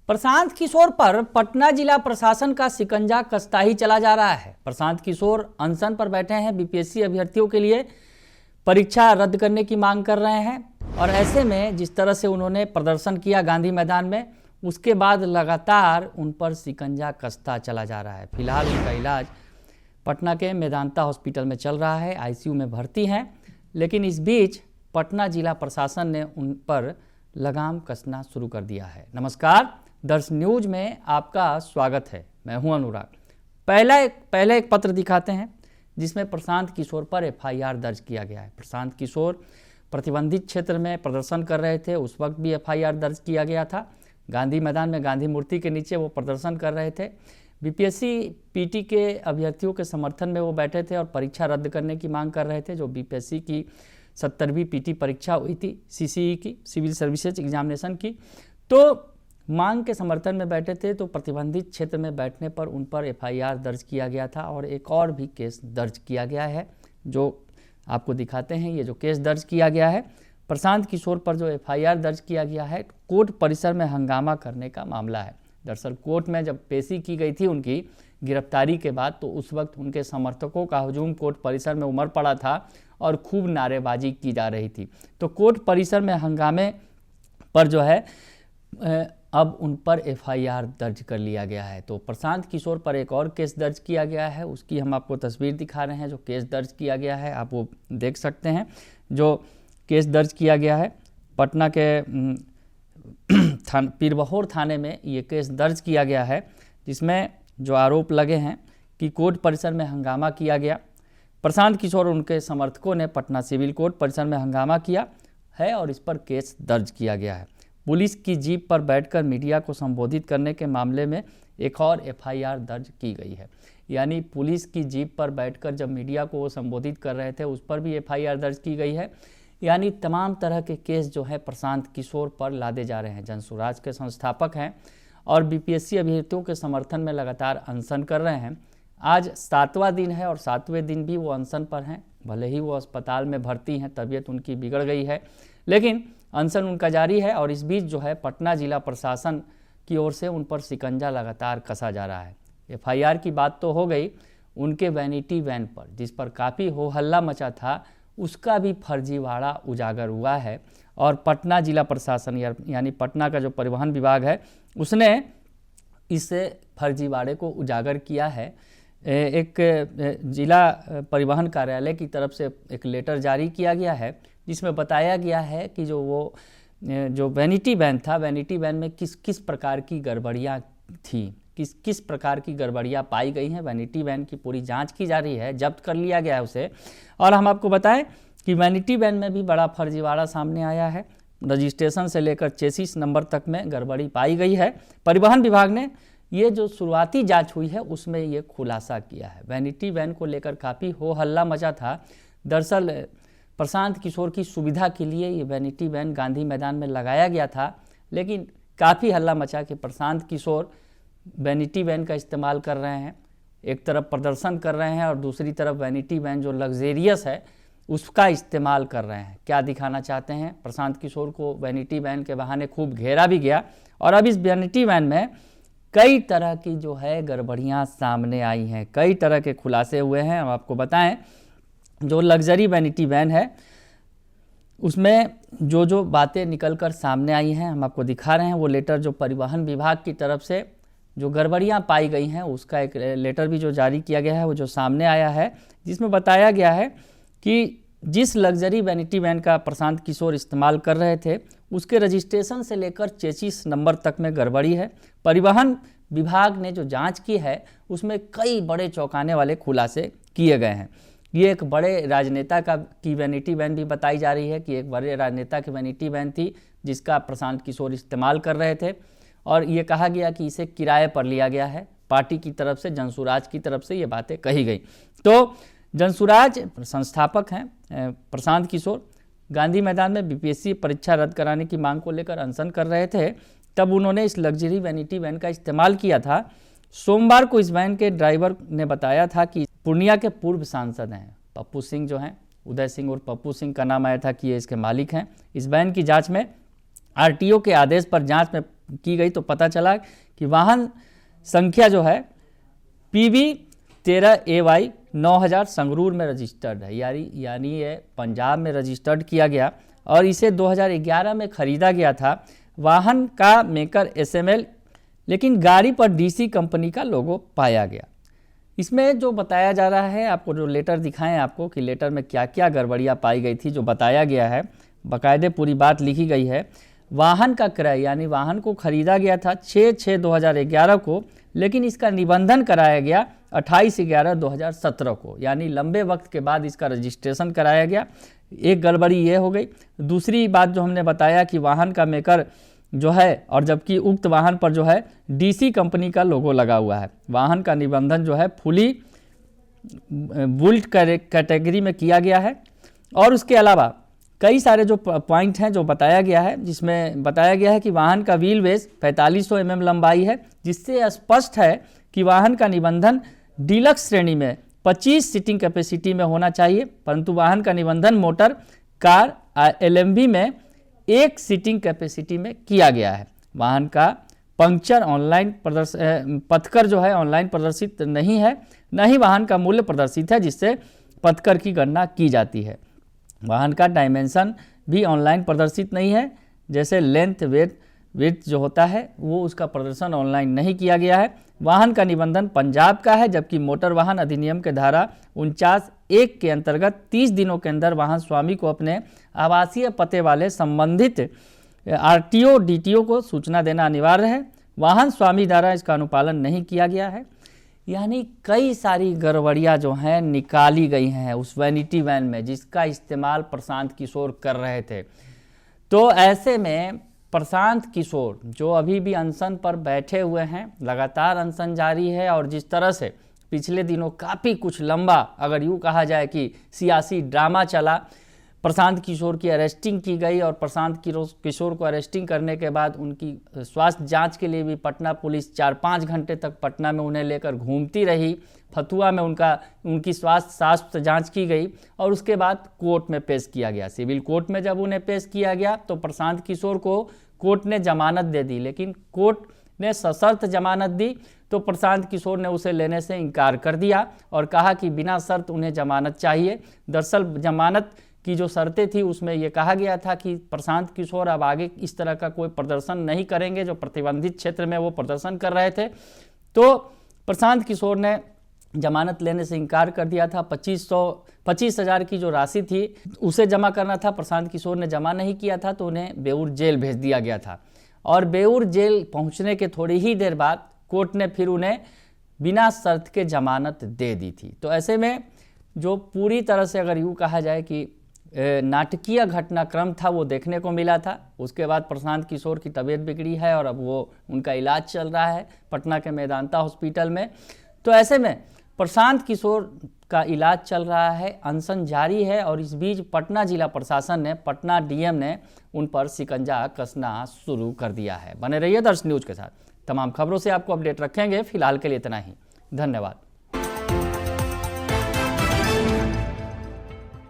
प्रशांत किशोर पर पटना जिला प्रशासन का शिकंजा कसता ही चला जा रहा है। प्रशांत किशोर अनशन पर बैठे हैं। बीपीएससी अभ्यर्थियों के लिए परीक्षा रद्द करने की मांग कर रहे हैं और ऐसे में जिस तरह से उन्होंने प्रदर्शन किया गांधी मैदान में, उसके बाद लगातार उन पर शिकंजा कसता चला जा रहा है। फिलहाल उनका इलाज पटना के मेदांता हॉस्पिटल में चल रहा है, आईसीयू में भर्ती हैं। लेकिन इस बीच पटना जिला प्रशासन ने उन पर लगाम कसना शुरू कर दिया है। नमस्कार, दर्श न्यूज में आपका स्वागत है। मैं हूं अनुराग। पहले एक पत्र दिखाते हैं जिसमें प्रशांत किशोर पर एफआईआर दर्ज किया गया है। प्रशांत किशोर प्रतिबंधित क्षेत्र में प्रदर्शन कर रहे थे, उस वक्त भी एफआईआर दर्ज किया गया था। गांधी मैदान में गांधी मूर्ति के नीचे वो प्रदर्शन कर रहे थे। बीपीएससी पीटी के अभ्यर्थियों के समर्थन में वो बैठे थे और परीक्षा रद्द करने की मांग कर रहे थे। जो बीपीएससी की 70वीं पीटी परीक्षा हुई थी, सीसीई की, सिविल सर्विसेज एग्जामिनेशन की, तो मांग के समर्थन में बैठे थे। तो प्रतिबंधित क्षेत्र में बैठने पर उन पर एफआईआर दर्ज किया गया था और एक और भी केस दर्ज किया गया है, जो आपको दिखाते हैं। ये जो केस दर्ज किया गया है, प्रशांत किशोर पर जो एफआईआर दर्ज किया गया है, कोर्ट परिसर में हंगामा करने का मामला है। दरअसल कोर्ट में जब पेशी की गई थी उनकी गिरफ्तारी के बाद, तो उस वक्त उनके समर्थकों का हुजूम कोर्ट परिसर में उमड़ पड़ा था और खूब नारेबाजी की जा रही थी। तो कोर्ट परिसर में हंगामे पर जो है अब उन पर एफआईआर दर्ज कर लिया गया है। तो प्रशांत किशोर पर एक और केस दर्ज किया गया है, उसकी हम आपको तस्वीर दिखा रहे हैं। जो केस दर्ज किया गया है आप वो देख सकते हैं। जो केस दर्ज किया गया है पटना के पीरबहोर थाने में ये केस दर्ज किया गया है, जिसमें जो आरोप लगे हैं कि कोर्ट परिसर में हंगामा किया गया। प्रशांत किशोर और उनके समर्थकों ने पटना सिविल कोर्ट परिसर में हंगामा किया है और इस पर केस दर्ज किया गया है। पुलिस की जीप पर बैठकर मीडिया को संबोधित करने के मामले में एक और एफआईआर दर्ज की गई है। यानी पुलिस की जीप पर बैठकर जब मीडिया को वो संबोधित कर रहे थे, उस पर भी एफआईआर दर्ज की गई है। यानी तमाम तरह के केस जो है प्रशांत किशोर पर लादे जा रहे हैं। जनसुराज के संस्थापक हैं और बीपीएससी अभ्यर्थियों के समर्थन में लगातार अनशन कर रहे हैं। आज 7वां दिन है और 7वें दिन भी वो अनशन पर हैं। भले ही वो अस्पताल में भर्ती हैं, तबीयत उनकी बिगड़ गई है, लेकिन अनशन उनका जारी है। और इस बीच जो है पटना जिला प्रशासन की ओर से उन पर शिकंजा लगातार कसा जा रहा है। एफआईआर की बात तो हो गई, उनके वैनिटी वैन पर जिस पर काफ़ी हो हल्ला मचा था, उसका भी फर्जीवाड़ा उजागर हुआ है। और पटना जिला प्रशासन यानी पटना का जो परिवहन विभाग है, उसने इस फर्जीवाड़े को उजागर किया है। एक जिला परिवहन कार्यालय की तरफ से एक लेटर जारी किया गया है, जिसमें बताया गया है कि जो वैनिटी वैन था, वैनिटी वैन में किस प्रकार की गड़बड़ियाँ थी, किस प्रकार की गड़बड़ियाँ पाई गई हैं। वैनिटी वैन की पूरी जांच की जा रही है, जब्त कर लिया गया है उसे। और हम आपको बताएं कि वैनिटी वैन में भी बड़ा फर्जीवाड़ा सामने आया है। रजिस्ट्रेशन से लेकर चेसिस नंबर तक में गड़बड़ी पाई गई है। परिवहन विभाग ने ये जो शुरुआती जांच हुई है उसमें ये खुलासा किया है। वैनिटी वैन को लेकर काफ़ी हो हल्ला मचा था। दरअसल प्रशांत किशोर की सुविधा के लिए ये वैनिटी वैन गांधी मैदान में लगाया गया था, लेकिन काफ़ी हल्ला मचा कि प्रशांत किशोर वैनिटी वैन का इस्तेमाल कर रहे हैं। एक तरफ प्रदर्शन कर रहे हैं और दूसरी तरफ वैनिटी वैन जो लग्जेरियस है उसका इस्तेमाल कर रहे हैं। क्या दिखाना चाहते हैं? प्रशांत किशोर को वैनिटी वैन के बहाने खूब घेरा भी गया और अब इस वैनिटी वैन में कई तरह की जो है गड़बड़ियाँ सामने आई हैं, कई तरह के खुलासे हुए हैं। हम आपको बताएं, जो लग्जरी वैनिटी वैन है उसमें जो बातें निकल कर सामने आई हैं हम आपको दिखा रहे हैं। वो लेटर जो परिवहन विभाग की तरफ से जो गड़बड़ियाँ पाई गई हैं उसका एक लेटर भी जो जारी किया गया है, वो जो सामने आया है, जिसमें बताया गया है कि जिस लग्जरी वैनिटी वैन का प्रशांत किशोर इस्तेमाल कर रहे थे, उसके रजिस्ट्रेशन से लेकर चेसिस नंबर तक में गड़बड़ी है। परिवहन विभाग ने जो जांच की है उसमें कई बड़े चौंकाने वाले खुलासे किए गए हैं। ये एक बड़े राजनेता की वैनिटी वैन भी बताई जा रही है कि एक बड़े राजनेता की वैनिटी वैन थी जिसका प्रशांत किशोर इस्तेमाल कर रहे थे। और ये कहा गया कि इसे किराए पर लिया गया है। पार्टी की तरफ से, जनसुराज की तरफ से ये बातें कही गई। तो जनसुराज संस्थापक हैं प्रशांत किशोर, गांधी मैदान में बीपीएससी परीक्षा रद्द कराने की मांग को लेकर अनशन कर रहे थे, तब उन्होंने इस लग्जरी वैनिटी वैन का इस्तेमाल किया था। सोमवार को इस वैन के ड्राइवर ने बताया था कि पूर्णिया के पूर्व सांसद हैं पप्पू सिंह, जो हैं उदय सिंह और पप्पू सिंह का नाम आया था कि ये इसके मालिक हैं। इस वैन की जांच में आरटीओ के आदेश पर जांच में की गई तो पता चला कि वाहन संख्या जो है PB 13AY 9000 संगरूर में रजिस्टर्ड है, यानी ये पंजाब में रजिस्टर्ड किया गया और इसे 2011 में खरीदा गया था। वाहन का मेकर SML, लेकिन गाड़ी पर DC कंपनी का लोगो पाया गया। इसमें जो बताया जा रहा है, आपको जो लेटर दिखाएं आपको कि लेटर में क्या क्या गड़बड़ियाँ पाई गई थी, जो बताया गया है बाकायदे पूरी बात लिखी गई है। वाहन का क्रय यानी वाहन को खरीदा गया था 6/6/2011 को, लेकिन इसका निबंधन कराया गया 28/11/2017 को, यानी लंबे वक्त के बाद इसका रजिस्ट्रेशन कराया गया। एक गड़बड़ी ये हो गई। दूसरी बात जो हमने बताया कि वाहन का मेकर जो है, और जबकि उक्त वाहन पर जो है DC कंपनी का लोगो लगा हुआ है। वाहन का निबंधन जो है फुली बुल्ट कैटेगरी में किया गया है। और उसके अलावा कई सारे जो पॉइंट हैं जो बताया गया है, जिसमें बताया गया है कि वाहन का व्हील बेस 4500 mm लंबाई है, जिससे स्पष्ट है कि वाहन का निबंधन डीलक्स श्रेणी में 25 सीटिंग कैपेसिटी में होना चाहिए, परंतु वाहन का निबंधन मोटर कार LMV में 1 सीटिंग कैपेसिटी में किया गया है। वाहन का पंक्चर ऑनलाइन पथकर जो है ऑनलाइन प्रदर्शित नहीं है, न ही वाहन का मूल्य प्रदर्शित है जिससे पथकर की गणना की जाती है। वाहन का डायमेंशन भी ऑनलाइन प्रदर्शित नहीं है, जैसे लेंथ विड्थ जो होता है वो उसका प्रदर्शन ऑनलाइन नहीं किया गया है। वाहन का निबंधन पंजाब का है, जबकि मोटर वाहन अधिनियम के धारा 49(1) के अंतर्गत 30 दिनों के अंदर वाहन स्वामी को अपने आवासीय पते वाले संबंधित RTO DTO को सूचना देना अनिवार्य है। वाहन स्वामी द्वारा इसका अनुपालन नहीं किया गया है। यानी कई सारी गड़बड़ियाँ जो हैं निकाली गई हैं उस वैनिटी वैन में, जिसका इस्तेमाल प्रशांत किशोर कर रहे थे। तो ऐसे में प्रशांत किशोर जो अभी भी अनशन पर बैठे हुए हैं, लगातार अनशन जारी है, और जिस तरह से पिछले दिनों काफ़ी कुछ लंबा, अगर यूँ कहा जाए कि सियासी ड्रामा चला, प्रशांत किशोर की अरेस्टिंग की गई और प्रशांत किशोर को अरेस्टिंग करने के बाद उनकी स्वास्थ्य जांच के लिए भी पटना पुलिस 4-5 घंटे तक पटना में उन्हें लेकर घूमती रही। फतुआ में उनकी स्वास्थ्य जांच की गई और उसके बाद कोर्ट में पेश किया गया। सिविल कोर्ट में जब उन्हें पेश किया गया तो प्रशांत किशोर को कोर्ट ने जमानत दे दी, लेकिन कोर्ट ने सशर्त जमानत दी तो प्रशांत किशोर ने उसे लेने से इनकार कर दिया और कहा कि बिना शर्त उन्हें जमानत चाहिए। दरअसल जमानत की जो शर्तें थी उसमें यह कहा गया था कि प्रशांत किशोर अब आगे इस तरह का कोई प्रदर्शन नहीं करेंगे जो प्रतिबंधित क्षेत्र में वो प्रदर्शन कर रहे थे। तो प्रशांत किशोर ने जमानत लेने से इनकार कर दिया था। 25,000 की जो राशि थी उसे जमा करना था, प्रशांत किशोर ने जमा नहीं किया था तो उन्हें बेऊर जेल भेज दिया गया था। और बेऊर जेल पहुंचने के थोड़ी ही देर बाद कोर्ट ने फिर उन्हें बिना शर्त के जमानत दे दी थी। तो ऐसे में जो पूरी तरह से अगर यूँ कहा जाए कि नाटकीय घटनाक्रम था वो देखने को मिला था। उसके बाद प्रशांत किशोर की तबीयत बिगड़ी है और अब वो उनका इलाज चल रहा है पटना के मेदांता हॉस्पिटल में। तो ऐसे में प्रशांत किशोर का इलाज चल रहा है, अनशन जारी है, और इस बीच पटना जिला प्रशासन ने, पटना DM ने उन पर शिकंजा कसना शुरू कर दिया है। बने रहिए दर्श न्यूज के साथ, तमाम खबरों से आपको अपडेट रखेंगे। फिलहाल के लिए इतना ही, धन्यवाद।